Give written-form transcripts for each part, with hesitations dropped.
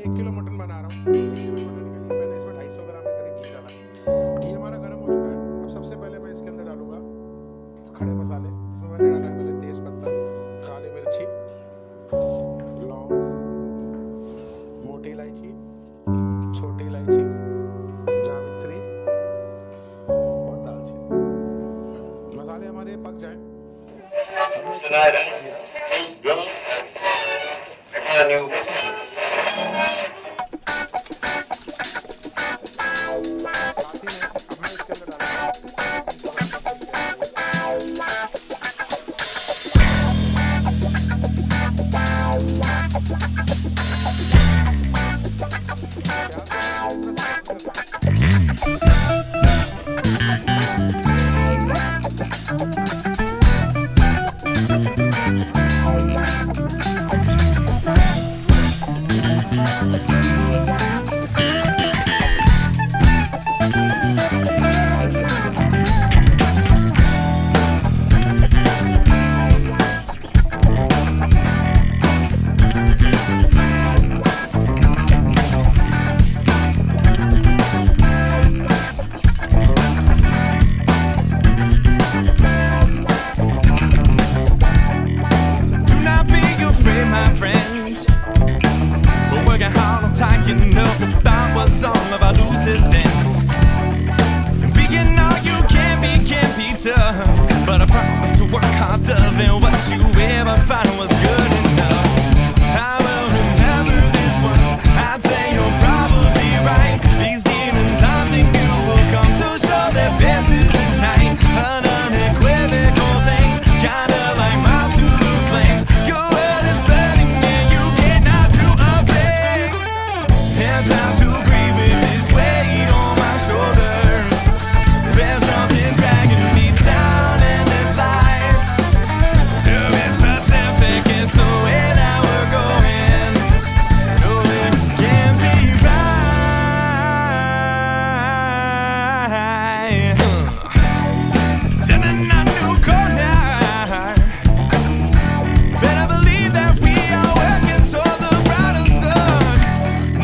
1 kilo mutton बना रहा हूँ। 1 किलो मटन के लिए मैंने इसमें 250 ग्राम के करीब घी डाला। घी हमारा गर्म हो चुका है। अब सबसे पहले मैं इसके अंदर डालूंगा खड़े मसाले। इसमें मैंने डाला है पहले तेज पत्ता, काली मिर्ची, लौंग, मोटी इलायची, छोटी इलायची, जावित्री और दालचीनी। मसाले हमारे पक जाएं। Tying up about what's on of our loosest ends. Being all you can be tough, but I promise to work harder than what you ever found was good enough. I will remember this one. I'd say you're probably right. These demons haunting you will come to show their faces at night. An unequivocal thing, kinda like mouth to the flames. Your world is burning and you cannot do a thing. It's time to breathe with this weight on my shoulders. There's something dragging me down in this life. To be specific, and so where now we're going. No, it can't be right. Turning a new corner. Better believe that we are working toward the brighter sun.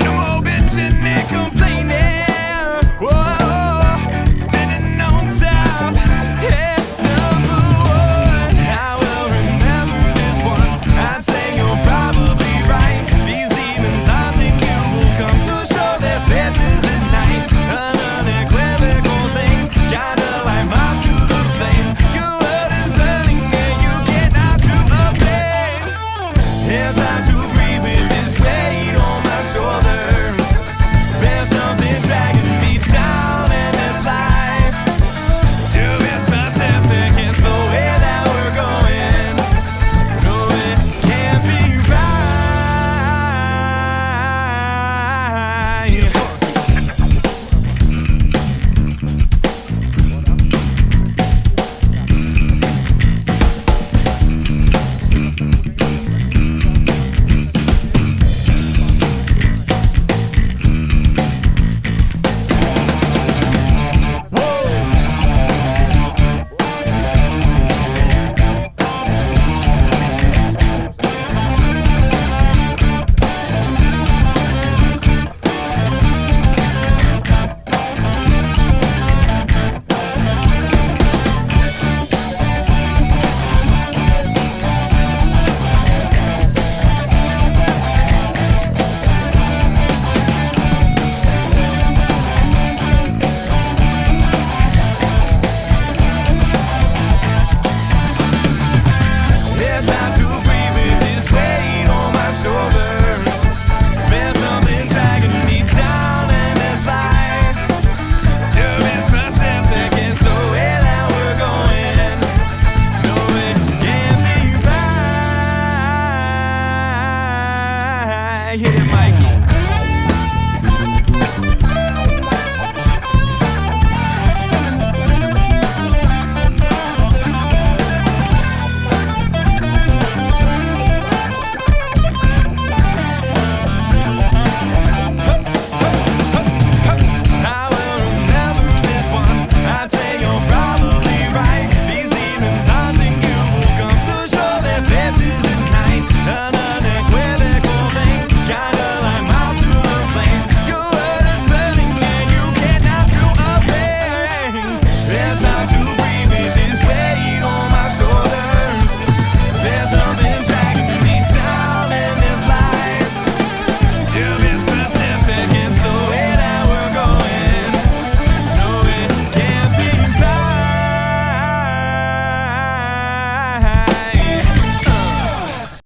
No more bitching and complaining. Whoa, standing on top. Yeah, number one. I will remember this one. I'd say you're probably right. These demons haunting you will come to show their faces at night. An unequivocal thing, kinda like moths to the flames. Your world is burning and you cannot do a thing. It's time to breathe with this weight on my shoulders. There's something dragging me down in this life. To be specific, it's the way that we're going. No, it can't be right. It's time to breathe with this weight on my shoulders. There's something dragging me down in this life. To be specific, it's the way that we're going. No, it can't be right. Yeah, my